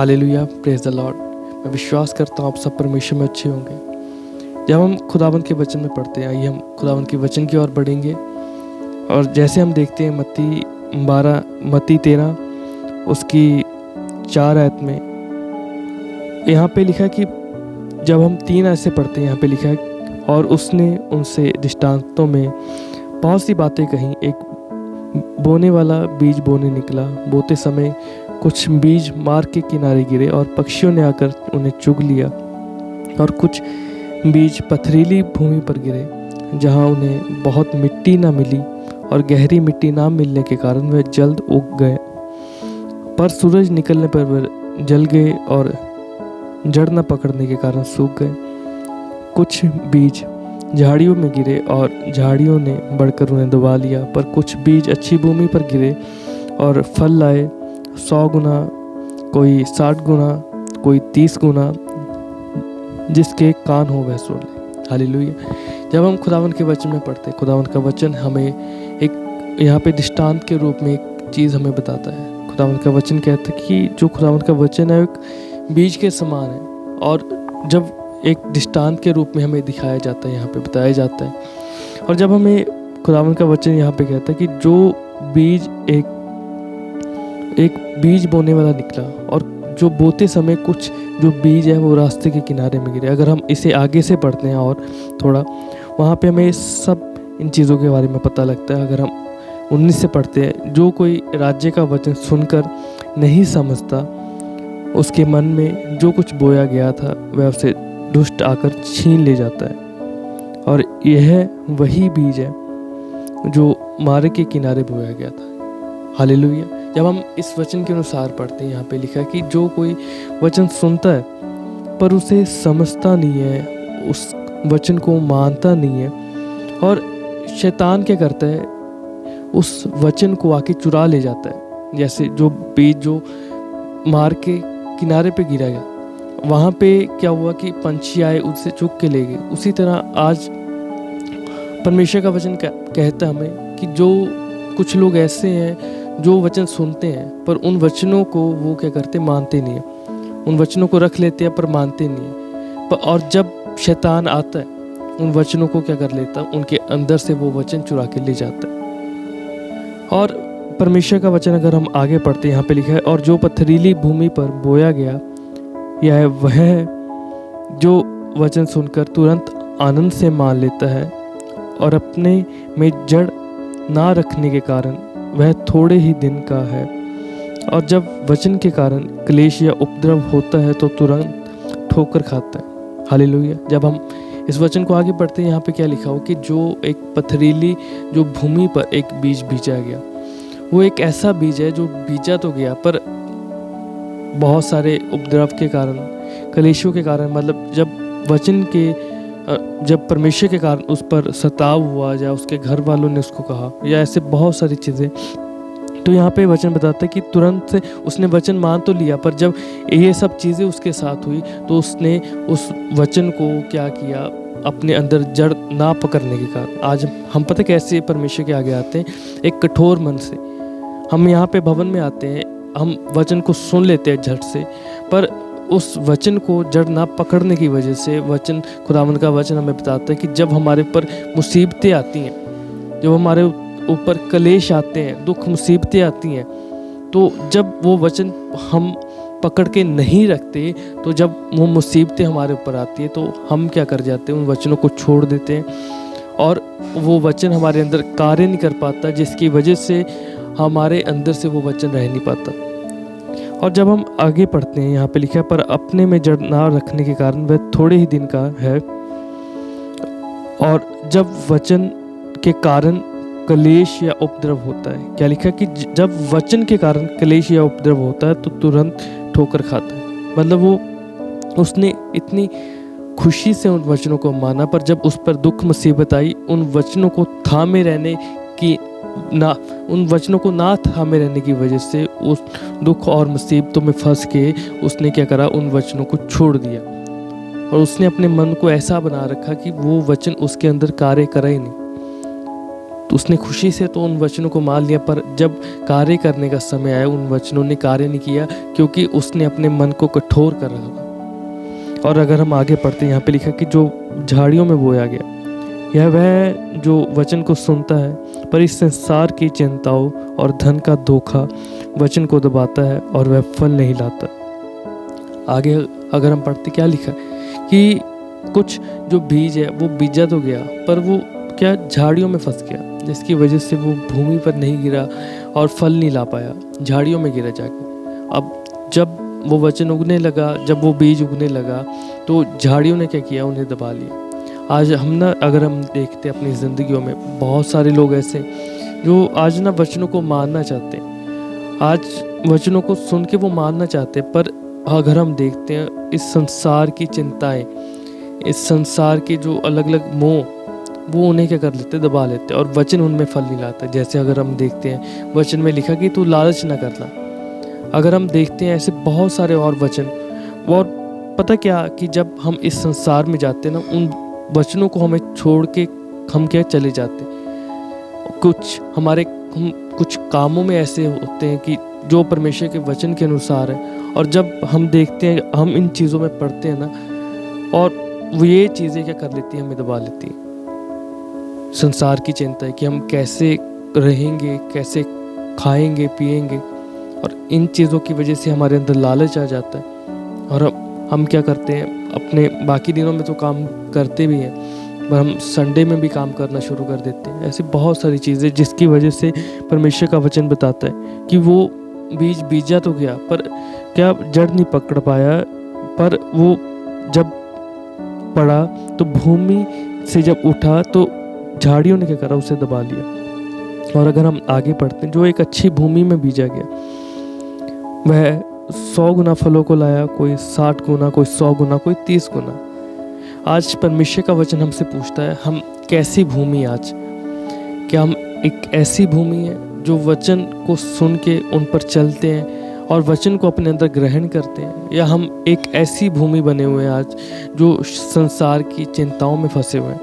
Hallelujah, praise the Lord. मैं विश्वास करता हूँ आप सब परमेश्वर में अच्छे होंगे। जब हम खुदावंद के वचन में पढ़ते हैं, आइए हम खुदावंद के वचन की ओर बढ़ेंगे। और जैसे हम देखते हैं मत्ती 13 उसकी 4 आयत में यहाँ पे लिखा है कि जब हम 3 आयत से पढ़ते हैं, यहाँ पे लिखा है और उसने उनसे दृष्टांतों में बहुत सी बातें कहीं। एक बोने वाला बीज बोने निकला, बोते समय कुछ बीज मार्ग के किनारे गिरे और पक्षियों ने आकर उन्हें चुग लिया। और कुछ बीज पथरीली भूमि पर गिरे, जहाँ उन्हें बहुत मिट्टी ना मिली और गहरी मिट्टी ना मिलने के कारण वे जल्द उग गए। पर सूरज निकलने पर वे जल गए और जड़ न पकड़ने के कारण सूख गए। कुछ बीज झाड़ियों में गिरे और झाड़ियों ने बढ़कर उन्हें दबा लिया। पर कुछ बीज अच्छी भूमि पर गिरे और फल लाए, 100 गुना, कोई 60 गुना, कोई 30 गुना। जिसके कान हो वह सुन ले। हालेलुया। जब हम खुदावंद के वचन में पढ़ते हैं, खुदावंद का वचन हमें एक यहाँ पे दृष्टांत के रूप में एक चीज़ हमें बताता है। खुदावंद का वचन कहता है कि जो खुदावंद का वचन है एक बीज के समान है। और जब एक दृष्टांत के रूप में हमें दिखाया जाता है, यहाँ पे बताया जाता है। और जब हमें खुदावंद का वचन यहाँ पे कहता है कि जो बीज एक बीज बोने वाला निकला और जो बोते समय कुछ जो बीज है वो रास्ते के किनारे में गिरे। अगर हम इसे आगे से पढ़ते हैं और थोड़ा, वहाँ पे हमें सब इन चीज़ों के बारे में पता लगता है। अगर हम 19 से पढ़ते हैं, जो कोई राज्य का वचन सुनकर नहीं समझता, उसके मन में जो कुछ बोया गया था वह उसे दुष्ट आकर छीन ले जाता है। और यह वही बीज है जो मार्ग के किनारे बोया गया था। हालेलुया। जब हम इस वचन के अनुसार पढ़ते हैं, यहाँ पे लिखा है कि जो कोई वचन सुनता है पर उसे समझता नहीं है, उस वचन को मानता नहीं है, और शैतान क्या करता है, उस वचन को आके चुरा ले जाता है। जैसे जो बीज जो मार्ग के किनारे पे गिरा गया, वहाँ पे क्या हुआ कि पंछी आए, उससे चुग के ले गए। उसी तरह आज परमेश्वर का वचन कहता है हमें कि जो कुछ लोग ऐसे हैं जो वचन सुनते हैं पर उन वचनों को वो क्या करते, मानते नहीं है। उन वचनों को रख लेते हैं पर मानते नहीं है। और जब शैतान आता है, उन वचनों को क्या कर लेता है, उनके अंदर से वो वचन चुरा के ले जाता है। और परमेश्वर का वचन अगर हम आगे पढ़ते हैं, यहाँ पे लिखा है और जो पथरीली भूमि पर बोया गया, यह वह है जो वचन सुनकर तुरंत आनंद से मान लेता है और अपने में जड़ ना रखने के कारण वह थोड़े ही दिन का है। और जब वचन के कारण क्लेश या उपद्रव होता है तो तुरंत ठोकर खाता है। हालेलुया। जब हम इस वचन को आगे पढ़ते हैं, यहाँ पे क्या लिखा हो कि जो एक पथरीली जो भूमि पर एक बीज बीजा गया, वो एक ऐसा बीज है जो बीजा तो गया पर बहुत सारे उपद्रव के कारण, क्लेशों के कारण, मतलब जब परमेश्वर के कारण उस पर सताव हुआ, या उसके घर वालों ने उसको कहा, या ऐसे बहुत सारी चीज़ें, तो यहाँ पे वचन बताता है कि तुरंत से उसने वचन मान तो लिया, पर जब ये सब चीज़ें उसके साथ हुई तो उसने उस वचन को क्या किया, अपने अंदर जड़ ना पकड़ने के कारण। आज हम पता कैसे परमेश्वर के आगे आते हैं, एक कठोर मन से। हम यहाँ पे भवन में आते हैं, हम वचन को सुन लेते हैं झट से, पर उस वचन को जड़ ना पकड़ने की वजह से वचन, खुदावंद का वचन हमें बताता है कि जब हमारे ऊपर मुसीबतें आती हैं, जब हमारे ऊपर क्लेश आते हैं, दुख मुसीबतें आती हैं, तो जब वो वचन हम पकड़ के नहीं रखते, तो जब वो मुसीबतें हमारे ऊपर आती है तो हम क्या कर जाते हैं, उन वचनों को छोड़ देते हैं और वो वचन हमारे अंदर कार्य नहीं कर पाता, जिसकी वजह से हमारे अंदर से वो वचन रह नहीं पाता। और जब हम आगे पढ़ते हैं, यहाँ पे लिखा है पर अपने में जड़ ना रखने के कारण वह थोड़े ही दिन का है। और जब वचन के कारण क्लेश या उपद्रव होता है, क्या लिखा है कि जब वचन के कारण क्लेश या उपद्रव होता है तो तुरंत ठोकर खाता है। मतलब उसने इतनी खुशी से उन वचनों को माना, पर जब उस पर दुख मुसीबत आई, उन वचनों को थामे रहने की वजह से उस दुख और मुसीबतों में फंस के उसने क्या करा, उन वचनों को छोड़ दिया। और उसने अपने मन को ऐसा बना रखा कि वो वचन उसके अंदर कार्य करा ही नहीं। तो उसने खुशी से तो उन वचनों को मान लिया, पर जब कार्य करने का समय आया उन वचनों ने कार्य नहीं किया, क्योंकि उसने अपने मन को कठोर कर रखा था। और अगर हम आगे पढ़ते हैं, यहाँ पे लिखा कि जो झाड़ियों में बोया गया, यह वह जो वचन को सुनता है, पर इस संसार की चिंताओं और धन का धोखा वचन को दबाता है और वह फल नहीं लाता। आगे अगर हम पढ़ते, क्या लिखा है कि कुछ जो बीज है वो बीजा तो गया, पर वो क्या झाड़ियों में फंस गया, जिसकी वजह से वो भूमि पर नहीं गिरा और फल नहीं ला पाया, झाड़ियों में गिरा जाके। अब जब वो वचन उगने लगा, जब वो बीज उगने लगा, तो झाड़ियों ने क्या किया, उन्हें दबा लिया। आज हम ना, अगर हम देखते हैं अपनी ज़िंदगियों में, बहुत सारे लोग ऐसे जो आज ना वचनों को मानना चाहते हैं, आज वचनों को सुन के वो मानना चाहते हैं, पर अगर हम देखते हैं इस संसार की चिंताएं, इस संसार के जो अलग अलग मोह, वो उन्हें क्या कर लेते, दबा लेते, और वचन उनमें फल नहीं लाता। जैसे अगर हम देखते हैं वचन में लिखा कि तू लालच ना करना। अगर हम देखते हैं ऐसे बहुत सारे और वचन, और पता क्या कि जब हम इस संसार में जाते हैं ना, उन वचनों को हमें छोड़ के हम क्या चले जाते हैं। हम कुछ कामों में ऐसे होते हैं कि जो परमेश्वर के वचन के अनुसार है, और जब हम देखते हैं, हम इन चीज़ों में पढ़ते हैं ना, और वो ये चीज़ें क्या कर लेती हैं, हमें दबा लेती हैं। संसार की चिंता है कि हम कैसे रहेंगे, कैसे खाएंगे पिएंगे, और इन चीज़ों की वजह से हमारे अंदर लालच आ जाता है। और हम क्या करते हैं, अपने बाकी दिनों में तो काम करते भी हैं, पर हम संडे में भी काम करना शुरू कर देते हैं। ऐसी बहुत सारी चीज़ें जिसकी वजह से परमेश्वर का वचन बताता है कि वो बीज बीजा तो गया, पर क्या जड़ नहीं पकड़ पाया, पर वो जब पड़ा तो भूमि से जब उठा तो झाड़ियों ने क्या करा, उसे दबा लिया। और अगर हम आगे पढ़ते हैं, जो एक अच्छी भूमि में बीजा गया, वह 100 गुना फलों को लाया, कोई 60 गुना, कोई 100 गुना, कोई 30 गुना। आज परमेश्वर का वचन हमसे पूछता है, हम कैसी भूमि आज, क्या हम एक ऐसी भूमि है जो वचन को सुन के उन पर चलते हैं और वचन को अपने अंदर ग्रहण करते हैं, या हम एक ऐसी भूमि बने हुए हैं आज जो संसार की चिंताओं में फंसे हुए हैं,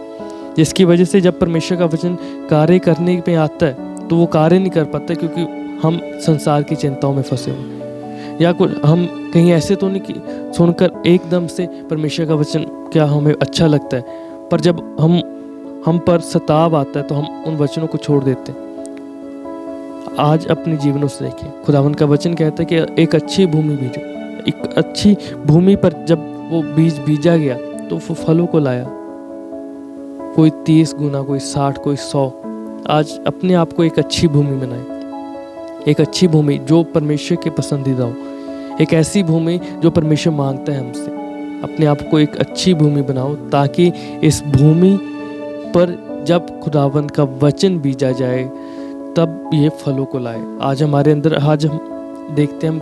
जिसकी वजह से जब परमेश्वर का वचन कार्य करने पे आता है तो वो कार्य नहीं कर पाता, क्योंकि हम संसार की चिंताओं में फंसे हुए हैं। या कुछ हम कहीं ऐसे तो नहीं कि सुनकर एकदम से परमेश्वर का वचन क्या हमें अच्छा लगता है, पर जब हम पर सताव आता है तो हम उन वचनों को छोड़ देते हैं। आज अपने जीवनों से देखिए, खुदावंद का वचन कहता है कि एक अच्छी भूमि बीजो। एक अच्छी भूमि पर जब वो बीज बीजा गया तो वो फलों को लाया, कोई 30 गुना, कोई 60, कोई 100। आज अपने आप को एक अच्छी भूमि बनाए, एक अच्छी भूमि जो परमेश्वर के पसंदीदा हो, एक ऐसी भूमि जो परमेश्वर मांगता है हमसे। अपने आप को एक अच्छी भूमि बनाओ, ताकि इस भूमि पर जब खुदावंद का वचन बीजा जाए तब ये फलों को लाए। आज हमारे अंदर, आज हम देखते हैं, हम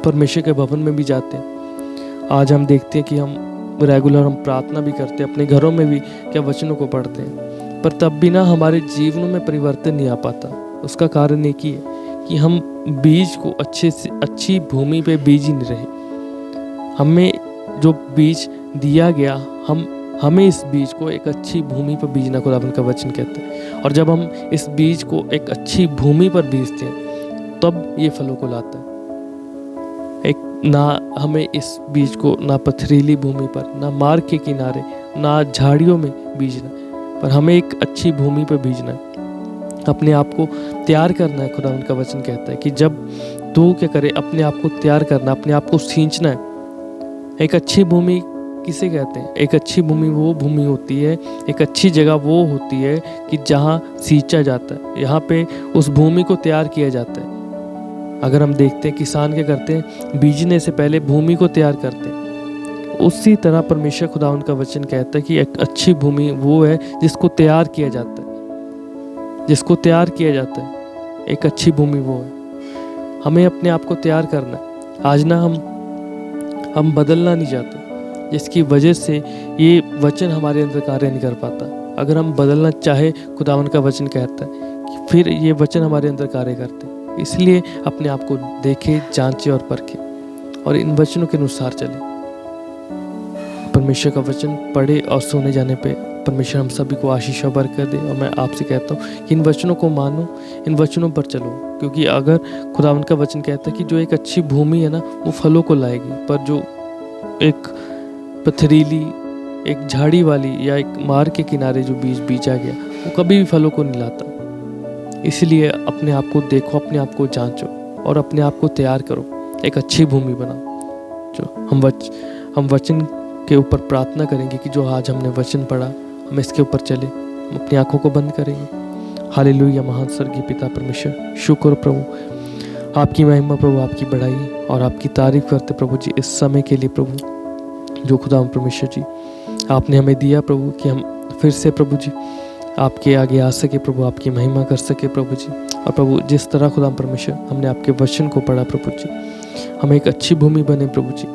परमेश्वर के भवन में भी जाते हैं, आज हम देखते हैं कि हम रेगुलर हम प्रार्थना भी करते हैं, अपने घरों में भी क्या वचनों को पढ़ते हैं, पर तब भी ना हमारे जीवनों में परिवर्तन नहीं आ पाता। उसका कारण एक ही है कि हम बीज को अच्छी भूमि पे बीज ही नहीं रहे। हमें जो बीज दिया गया, हमें इस बीज को एक अच्छी भूमि पर बीजना खुदावंद का वचन कहता है। और जब हम इस बीज को एक अच्छी भूमि पर बीजते हैं तब ये फलों को लाता है। ना हमें इस बीज को ना पथरीली भूमि पर, ना मार्ग के किनारे, ना झाड़ियों में बीजना, पर हमें एक अच्छी भूमि पर बीजना है। अपने आप को तैयार करना है। खुदावंद का वचन कहता है कि जब तू क्या करे, अपने आप को तैयार करना, अपने आप को सींचना है। एक अच्छी भूमि किसे कहते हैं? एक अच्छी भूमि वो भूमि होती है, एक अच्छी जगह वो होती है कि जहाँ सींचा जाता है, यहाँ पे उस भूमि को तैयार किया जाता है। अगर हम देखते हैं किसान क्या करते हैं, बीजने से पहले भूमि को तैयार करते हैं। उसी तरह परमेश्वर खुदावंद का वचन कहता है कि एक अच्छी भूमि वो है जिसको तैयार किया जाता है, जिसको तैयार किया जाता है। एक अच्छी भूमि वो है। हमें अपने आप को तैयार करना है। आज ना हम बदलना नहीं चाहते, जिसकी वजह से ये वचन हमारे अंदर कार्य नहीं कर पाता। अगर हम बदलना चाहे, खुदावंद का वचन कहता है कि फिर ये वचन हमारे अंदर कार्य करते हैं। इसलिए अपने आप को देखे, जांचे और परखे और इन वचनों के अनुसार चले। परमेश्वर का वचन पढ़े और सुने जाने पे परमेश्वर हम सभी को आशीष और बरकत दे। और मैं आपसे कहता हूँ कि इन वचनों को मानो, इन वचनों पर चलो, क्योंकि अगर खुदावंद का वचन कहता है कि जो एक अच्छी भूमि है ना वो फलों को लाएगी, पर जो एक पथरीली, एक झाड़ी वाली या एक मार्ग के किनारे जो बीज बीजा गया वो कभी भी फलों को नहीं लाता। इसलिए अपने आप को देखो, अपने आप को जांचो और अपने आप को तैयार करो, एक अच्छी भूमि बनाओ। जो हम वचन के ऊपर प्रार्थना करेंगे कि जो आज हमने वचन पढ़ा हम इसके ऊपर चले, हम अपनी आंखों को बंद करेंगे। हालेलुया। महान स्वर्गीय पिता परमेश्वर, शुक्र प्रभु, आपकी महिमा प्रभु, आपकी बढ़ाई और आपकी तारीफ करते प्रभु जी इस समय के लिए प्रभु जो खुदा परमेश्वर जी आपने हमें दिया प्रभु, कि हम फिर से प्रभु जी आपके आगे आ सके प्रभु, आपकी महिमा कर सके प्रभु जी। और प्रभु जिस तरह खुदा परमेश्वर हमने आपके वचन को पढ़ा प्रभु जी, हम एक अच्छी भूमि बने प्रभु जी,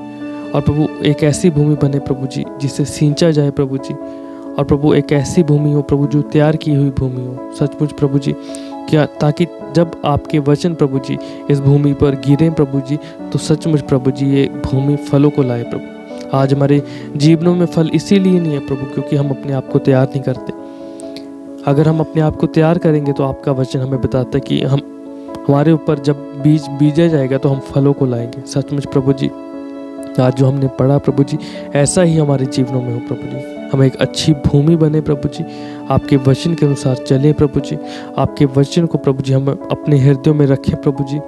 और प्रभु एक ऐसी भूमि बने प्रभु जी जिसे सींचा जाए प्रभु जी, और प्रभु एक ऐसी भूमि हो प्रभु जो तैयार की हुई भूमि हो सचमुच प्रभु जी, क्या ताकि जब आपके वचन प्रभु जी इस भूमि पर गिरे प्रभु जी तो सचमुच प्रभु जी ये भूमि फलों को लाए प्रभु। आज हमारे जीवनों में फल इसीलिए नहीं है प्रभु क्योंकि हम अपने आप को तैयार नहीं करते। अगर हम अपने आप को तैयार करेंगे तो आपका वचन हमें बताता है कि हमारे ऊपर जब बीज बीजा जाएगा तो हम फलों को लाएंगे। सचमुच प्रभु जी आज जो हमने पढ़ा प्रभु जी ऐसा ही हमारे जीवनों में हो प्रभु जी, हम एक अच्छी भूमि बने प्रभु जी, आपके वचन के अनुसार चले प्रभु जी, आपके वचन को प्रभु जी हम अपने हृदयों में रखें प्रभु जी।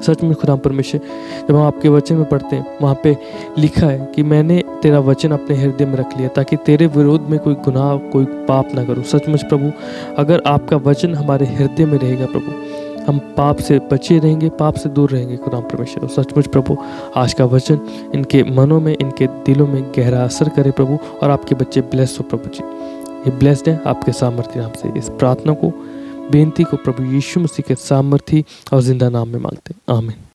सच में खुदा परमेश्वर जब हम आपके वचन में पढ़ते हैं वहाँ पे लिखा है कि मैंने तेरा वचन अपने हृदय में रख लिया ताकि तेरे विरोध में कोई गुनाह कोई पाप ना करूँ। सचमुच प्रभु अगर आपका वचन हमारे हृदय में रहेगा प्रभु हम पाप से बचे रहेंगे, पाप से दूर रहेंगे खुदा परमेश्वर। सचमुच प्रभु आज का वचन इनके मनों में इनके दिलों में गहरा असर करे प्रभु, और आपके बच्चे ब्लेस्ड हो प्रभु जी। ये ब्लेस्ड है आपके सामर्थ्य नाम से। इस प्रार्थना को बेनती को प्रभु यीशु मसीह के सामर्थी और जिंदा नाम में मांगते हैं, आमीन।